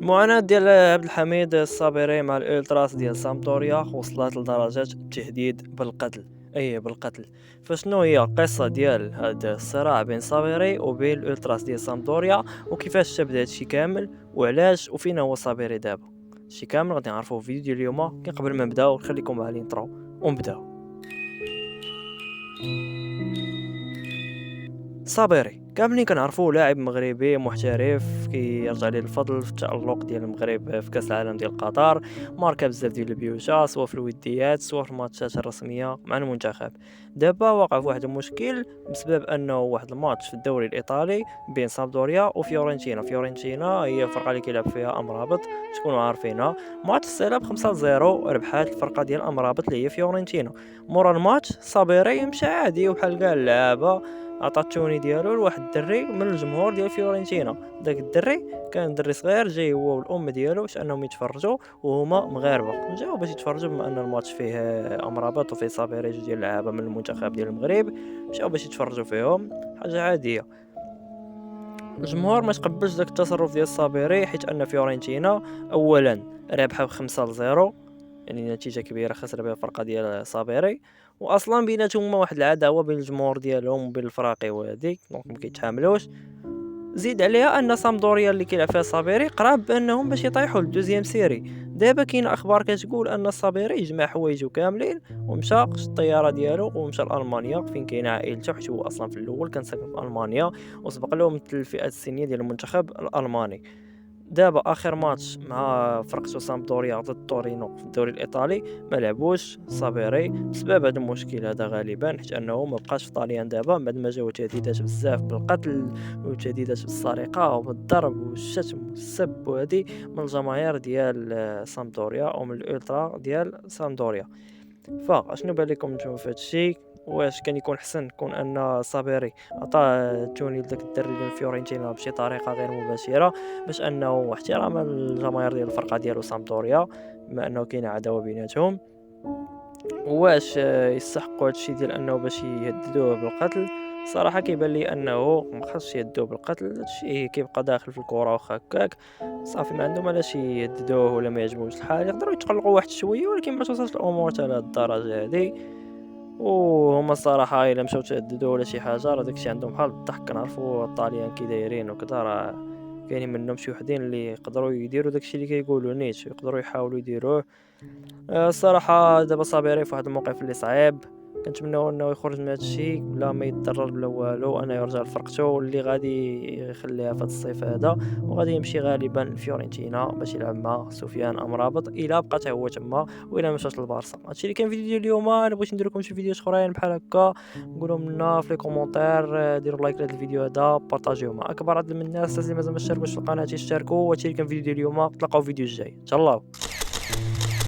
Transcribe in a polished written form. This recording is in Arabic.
المعاناة ديال عبد الحميد الصابري مع الالتراس ديال سامدوريا وصلت لدرجة التهديد بالقتل. اي بالقتل. فشنو هي القصة ديال هذا الصراع بين صابري وبين الالتراس ديال سامدوريا، وكيفاش تبدا هادشي كامل وعلاش وفين هو صابري دابا؟ هادشي كامل غادي نعرفوه في فيديو ديال اليوم. كي قبل ما نبداو نخليكم مع الانترو ونبداو. صابري كاملين كنعرفوه لاعب مغربي محترف كيرجع ليه الفضل في التألق ديال المغرب في كأس العالم ديال قطر. ماركا بزاف ديال البيوشا سواء في الوديات سواء في الماتشات الرسمية مع المنتخب. دابا واقع في واحد المشكل بسبب انه واحد الماتش في الدوري الايطالي بين سامدوريا وفيورنتينا. فيورنتينا هي الفرقة اللي كيلعب فيها امرابط، تكونوا عارفينها. ماتش سالب 5-0 ربحات الفرقة ديال امرابط اللي هي فيورنتينا. مورا الماتش صابيري مشى عادي وبحال كاع اللعابة، عطى التوني ديالو لواحد الدري من الجمهور ديال فيورنتينا. داك الدري كان دري صغير جاي هو والام ديالو باش انهم يتفرجوا، وهما مغاربه جاو باش يتفرجوا بما ان الماتش فيه امرابط وفيه صابيري جوج ديال اللعابه من المنتخب ديال المغرب. مشاو باش يتفرجوا فيهم، حاجه عاديه. الجمهور ما تقبلش داك التصرف ديال صابيري حيت ان فيورنتينا اولا رابحه ب5-0، يعني نتيجه كبيره خسر بها الفرقه ديال صابيري. واصلا بيناتهم هما واحد العداوه بين الجمهور ديالهم وبين الفراقي وهذيك، دونك ما كيتحاملوش. زيد عليها ان سامدوريا اللي كيلعب فيها صابيري قراب بانهم باش يطيحوا للدوزيام سيري. دابا كاين اخبار كتقول ان صابيري جمع حوايجو كاملين ومشى خد الطياره ديالو ومشى لالمانيا فين كاينه عائلته، حيت هو اصلا في الاول كان ساكن في المانيا وسبق له مثل الفئه السنيه ديال المنتخب الالماني. دابا اخر ماتش مع فرقته سامدوريا ضد تورينو في الدوري الايطالي ما لعبوش صابيري بسبب هذا المشكل هذا غالبا، حيت انه ما بقاش في طاليان دابا بعد ما جاو تهديدات بزاف بالقتل وتهديدات بالسرقه وبالضرب والشتم والسب وهذه من الجماهير ديال سامدوريا ومن الالترا ديال سامدوريا. فاشنو بالكم نتوما في هذا الشيء؟ واش كان يكون حسن كون ان صابيري عطاه توني لذاك الدري ديال فيورنتينا بشي طريقه غير مباشره باش انه احتراما للجماهير ديال الفرقه ديالو سامدوريا بما انه كاينه عداوه بيناتهم؟ واش يستحقوا هذا الشيء ديال انه باش يهددوه بالقتل؟ صراحه كيبان لي انه ما خاصش يهددوه بالقتل. هذا الشيء كيبقى داخل في الكره واخا هكاك صافي، ما عندهم علاش يهددوه ولا ما يعجبوش الحال. يقدروا يتقلقوا واحد شويه ولكن ما توصلش الامور حتى لهاد الدرجه هذه. وهما الصراحه الا مشاو تهددوا ولا شي حاجه راه داكشي عندهم بحال الضحك. كنعرفوا الطاليان كي دايرين وكذا، راه كاينين منهم شي وحدين اللي يقدروا يديروا داكشي اللي كيقولوا نيت، يقدروا يحاولوا يديروه. الصراحة دابا صابري في واحد الموقف اللي صعيب. كنتمناو انه يخرج من هذا الشيء بلا ما يتضرر بلا والو، انه يرجع لفرقته اللي غادي يخليها في هذا الصيف هذا، وغادي يمشي غالبا لفيورنتينا باش يلعب مع سفيان امرابط الا بقى حتى هو تما والا مشاش للبارسا. هادشي اللي كان في الفيديو ديال اليوم. انا بغيت ندير لكم شي فيديوهات اخرين بحال هكا، نقولوا لنا في لي كومونتير، ديروا لايك لهذا الفيديو هذا، بارطاجيوه مع اكبر عدد من الناس. اللي مازال ما اشتركوش في القناه يشتركوا. هادشي اللي كان في الفيديو ديال اليوم، تلاقاو في الفيديو الجاي. تهلاو.